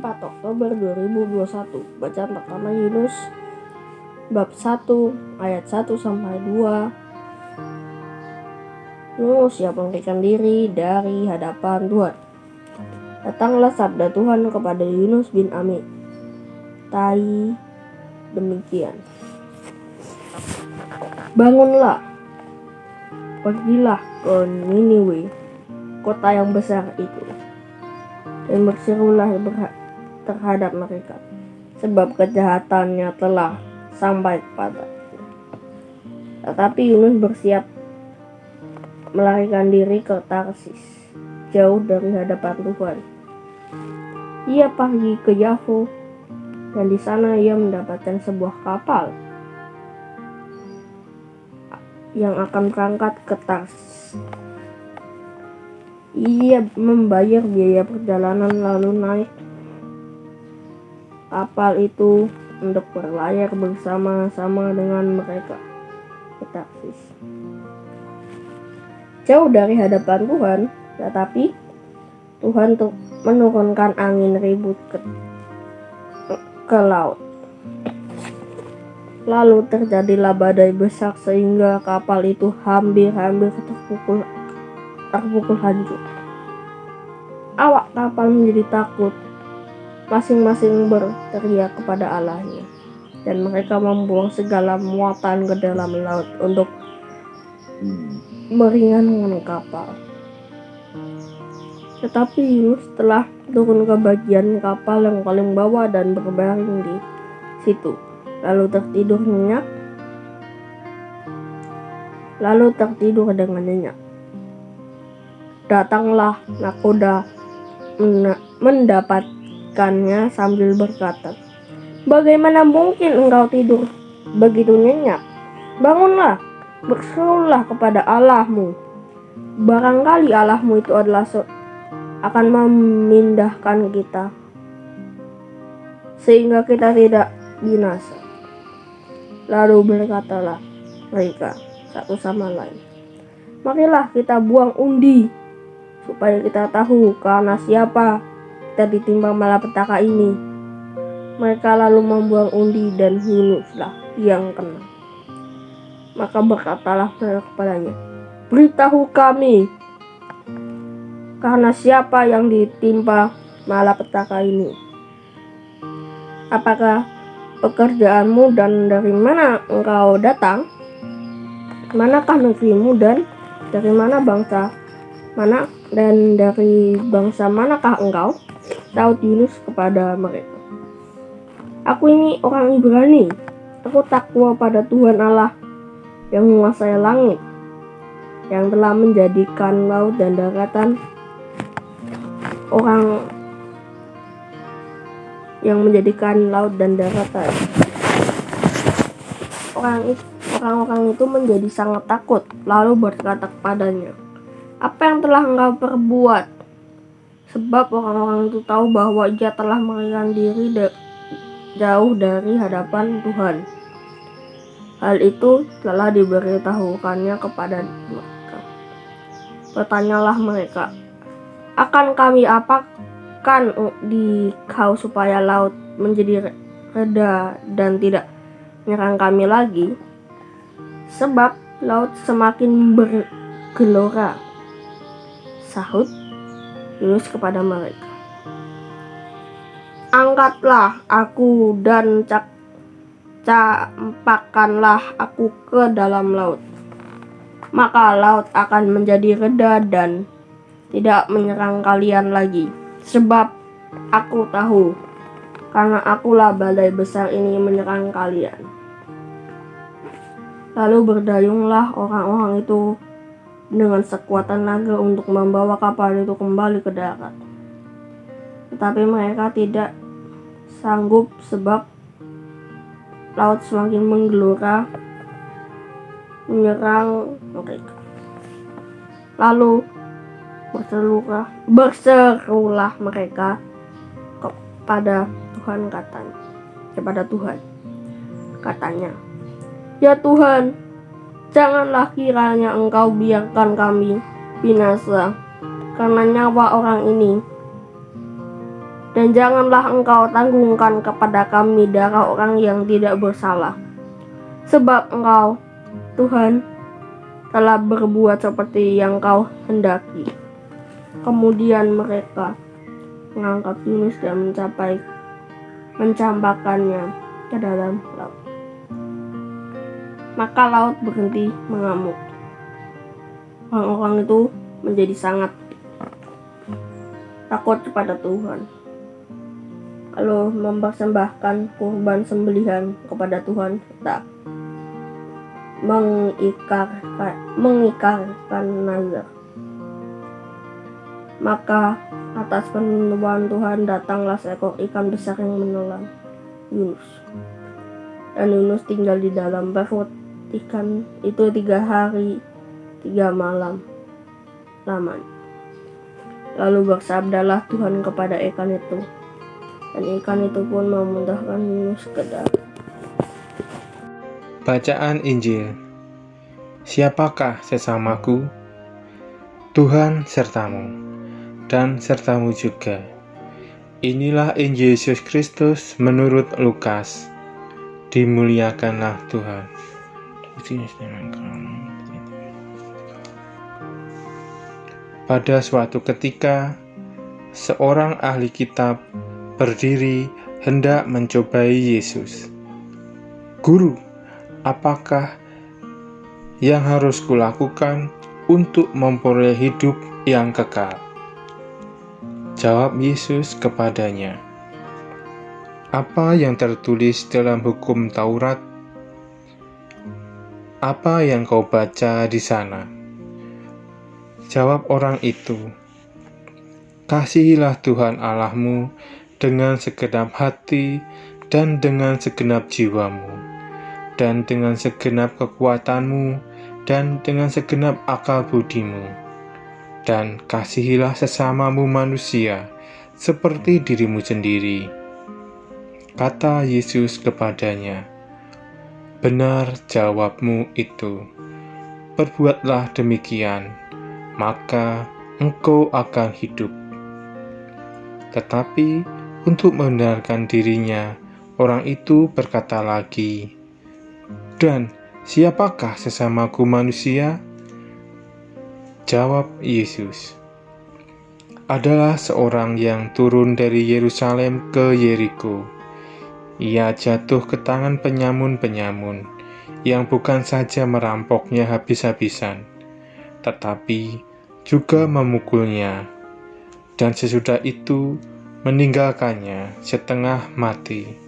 4 Oktober 2021. Bacaan pertama Yunus bab 1 ayat 1 sampai 2. Yunus siap melarikan diri dari hadapan Tuhan. Datanglah sabda Tuhan kepada Yunus bin Amittai demikian. Bangunlah, pergilah ke Niniwe, kota yang besar itu, dan berserulah terhadap mereka, sebab kejahatannya telah sampai kepada. Tetapi Yunus bersiap melarikan diri ke Tarsis, jauh dari hadapan Tuhan. Ia pergi ke Yafo, dan di sana ia mendapatkan sebuah kapal yang akan berangkat ke Tarsis. Ia membayar biaya perjalanan lalu naik kapal itu untuk berlayar bersama-sama dengan mereka ke Tarsis, jauh dari hadapan Tuhan. Tetapi Tuhan menurunkan angin ribut ke laut. Lalu terjadilah badai besar sehingga kapal itu hampir terpukul hancur. Awak kapal menjadi takut, masing-masing berteriak kepada Allahnya, dan mereka membuang segala muatan ke dalam laut untuk meringankan kapal. Tetapi Yunus telah turun ke bagian kapal yang paling bawah dan berbaring di situ, lalu tertidur dengan nyenyak. Datanglah nakoda mendapatkannya sambil berkata, "Bagaimana mungkin engkau tidur begitu nyenyak? Bangunlah, berserulah kepada Allahmu. Barangkali Allahmu itu akan memindahkan kita, sehingga kita tidak binasa." Lalu berkatalah mereka satu sama lain, "Marilah kita buang undi, supaya kita tahu karena siapa kita ditimpa malapetaka ini." Mereka lalu membuang undi, dan Yunuslah yang kena. Maka berkatalah mereka kepadanya, "Beritahu kami, karena siapa yang ditimpa malapetaka ini? Apakah pekerjaanmu dan dari mana engkau datang? Manakah negerimu dan dari mana bangsa mana dan dari bangsa manakah engkau?" Saud Yunus kepada mereka, "Aku ini orang Ibrani. Aku takwa pada Tuhan Allah yang menguasai langit, yang telah menjadikan laut dan daratan, Orang-orang itu menjadi sangat takut, lalu berkata kepadanya, 'Apa yang telah engkau perbuat?' Sebab orang-orang itu tahu bahwa ia telah melarikan diri jauh dari hadapan Tuhan. Hal itu telah diberitahukannya kepada mereka. Bertanyalah mereka, 'Akan kami apakan di kau supaya laut menjadi reda dan tidak menyerang kami lagi? Sebab laut semakin bergelora.' Sahut Yunus kepada mereka, 'Angkatlah aku dan campakkanlah aku ke dalam laut. Maka laut akan menjadi reda dan tidak menyerang kalian lagi. Sebab aku tahu, karena akulah badai besar ini menyerang kalian.' Lalu berdayunglah orang-orang itu dengan sekuat tenaga untuk membawa kapal itu kembali ke darat. Tetapi mereka tidak sanggup, sebab laut semakin menggelora menyerang mereka. Lalu berserulah mereka kepada Tuhan, katanya, 'Ya Tuhan, janganlah kiranya Engkau biarkan kami binasa karena nyawa orang ini, Dan janganlah engkau tanggungkan kepada kami darah orang yang tidak bersalah. Sebab engkau, Tuhan, telah berbuat seperti yang kau hendaki. Kemudian mereka mengangkat Yunus dan mencampakkannya ke dalam laut. Maka laut berhenti mengamuk. Orang-orang itu menjadi sangat takut kepada Tuhan, lalu mempersembahkan kurban sembelihan kepada Tuhan serta mengikarkan nazar. Maka atas peneluan Tuhan datanglah seekor ikan besar yang menelan Yunus. Dan Yunus tinggal di dalam perut ikan itu 3 hari 3 malam lamanya. Lalu bersabdalah Tuhan kepada ikan itu, dan ikan itu pun memuntahkan Yunus ke dalam. Bacaan Injil. Siapakah sesamaku? Tuhan sertamu, dan sertamu juga. Inilah Injil Yesus Kristus menurut Lukas. Dimuliakanlah Tuhan. Pada suatu ketika, seorang ahli kitab berdiri hendak mencobai Yesus. Guru, apakah yang harus kulakukan untuk memperoleh hidup yang kekal? Jawab Yesus kepadanya, apa yang tertulis dalam hukum Taurat? Apa yang kau baca di sana? Jawab orang itu, kasihilah Tuhan Allahmu dengan segenap hati dan dengan segenap jiwamu, dan dengan segenap kekuatanmu, dan dengan segenap akal budimu. Dan kasihilah sesamamu manusia seperti dirimu sendiri. Kata Yesus kepadanya, benar jawabmu itu. Perbuatlah demikian, maka engkau akan hidup. Tetapi untuk membenarkan dirinya, orang itu berkata lagi, dan siapakah sesamaku manusia? Jawab Yesus, adalah seorang yang turun dari Yerusalem ke Yeriko. Ia jatuh ke tangan penyamun-penyamun, yang bukan saja merampoknya habis-habisan, tetapi juga memukulnya, dan sesudah itu meninggalkannya setengah mati.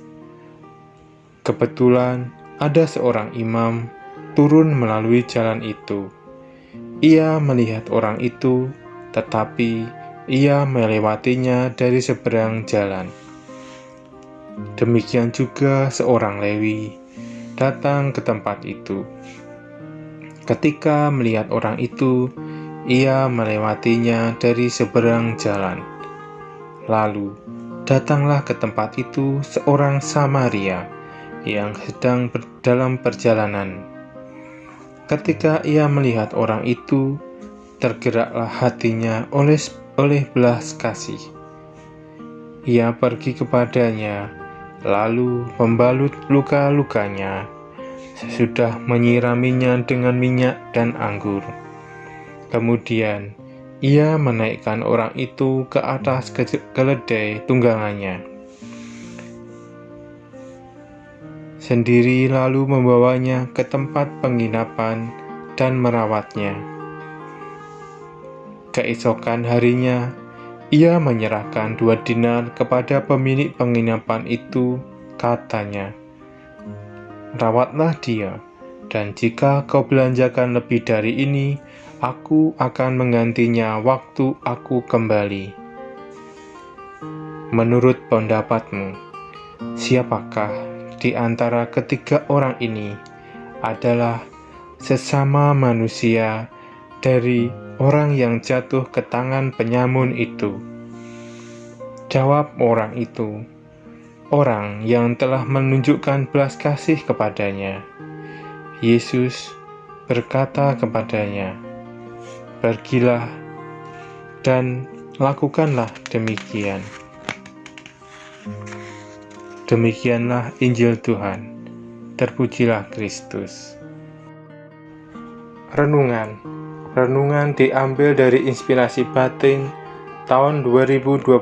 Kebetulan ada seorang imam turun melalui jalan itu. Ia melihat orang itu, tetapi ia melewatinya dari seberang jalan. Demikian juga seorang Lewi datang ke tempat itu. Ketika melihat orang itu, ia melewatinya dari seberang jalan. Lalu datanglah ke tempat itu seorang Samaria yang sedang dalam perjalanan. Ketika ia melihat orang itu, tergeraklah hatinya oleh belas kasih. Ia pergi kepadanya, lalu membalut luka-lukanya, sesudah menyiraminya dengan minyak dan anggur. Kemudian ia menaikkan orang itu ke atas keledai tunggangannya sendiri, lalu membawanya ke tempat penginapan dan merawatnya. Keesokan harinya, ia menyerahkan 2 dinar kepada pemilik penginapan itu, katanya, rawatlah dia, dan jika kau belanjakan lebih dari ini, aku akan menggantinya waktu aku kembali. Menurut pendapatmu, siapakah di antara ketiga orang ini adalah sesama manusia dari orang yang jatuh ke tangan penyamun itu? Jawab orang itu, orang yang telah menunjukkan belas kasih kepadanya. Yesus berkata kepadanya, pergilah dan lakukanlah demikian. Demikianlah Injil Tuhan. Terpujilah Kristus. Renungan diambil dari Inspirasi Batin tahun 2021.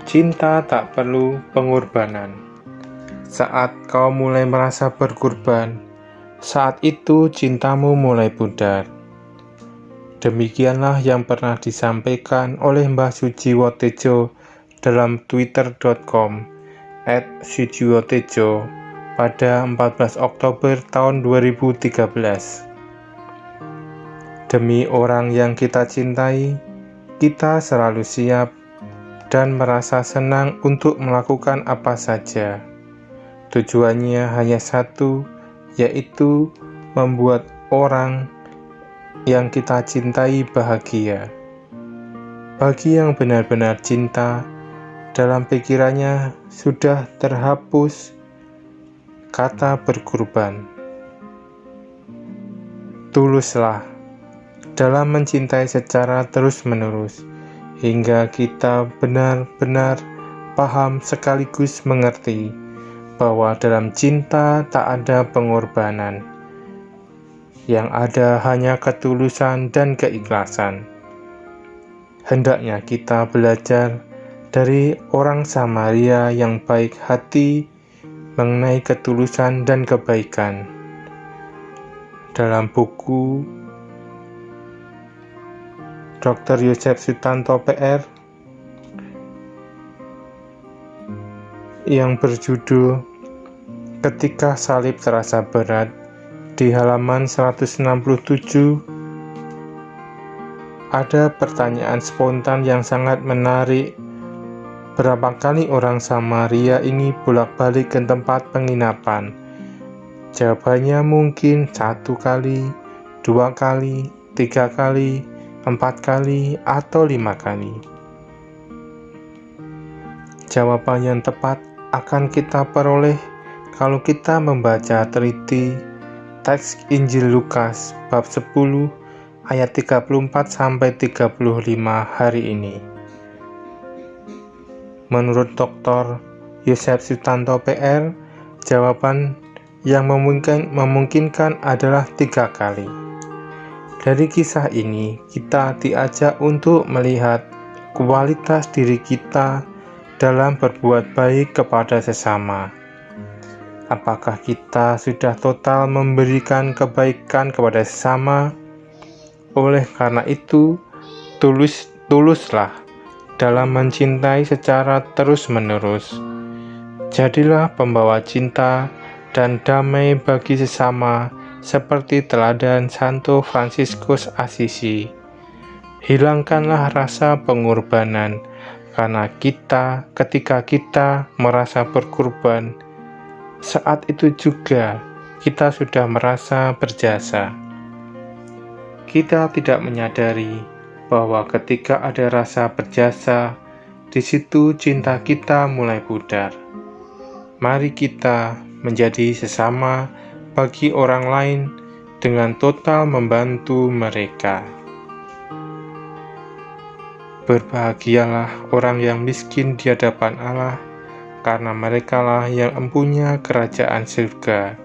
Cinta tak perlu pengorbanan. Saat kau mulai merasa berkorban, saat itu cintamu mulai pudar. Demikianlah yang pernah disampaikan oleh Mbah Sujiwotejo dalam twitter.com/sujiwotejo pada 14 Oktober tahun 2013. Demi orang yang kita cintai, kita selalu siap dan merasa senang untuk melakukan apa saja. Tujuannya hanya satu, yaitu membuat orang yang kita cintai bahagia. Bagi yang benar-benar cinta, dalam pikirannya sudah terhapus kata berkorban. Tuluslah dalam mencintai secara terus-menerus, hingga kita benar-benar paham sekaligus mengerti bahwa dalam cinta tak ada pengorbanan. Yang ada hanya ketulusan dan keikhlasan. Hendaknya kita belajar dari orang Samaria yang baik hati mengenai ketulusan dan kebaikan. Dalam buku Dr. Yosef Sutanto PR yang berjudul Ketika Salib Terasa Berat, di halaman 167 ada pertanyaan spontan yang sangat menarik. Berapa kali orang Samaria ini bolak-balik ke tempat penginapan? Jawabannya mungkin 1 kali, 2 kali, 3 kali, 4 kali, atau 5 kali. Jawaban yang tepat akan kita peroleh kalau kita membaca teliti teks Injil Lukas bab 10 ayat 34-35 hari ini. Menurut Dr. Yosef Sutanto PR, jawaban yang memungkinkan adalah 3 kali. Dari kisah ini, kita diajak untuk melihat kualitas diri kita dalam berbuat baik kepada sesama. Apakah kita sudah total memberikan kebaikan kepada sesama? Oleh karena itu, tuluslah dalam mencintai secara terus-menerus. Jadilah pembawa cinta dan damai bagi sesama, seperti teladan Santo Fransiskus Assisi. Hilangkanlah rasa pengorbanan, karena ketika kita merasa berkorban, saat itu juga kita sudah merasa berjasa. Kita tidak menyadari bahwa ketika ada rasa berjasa, di situ cinta kita mulai pudar. Mari kita menjadi sesama bagi orang lain dengan total membantu mereka. Berbahagialah orang yang miskin di hadapan Allah, karena merekalah yang empunya kerajaan surga.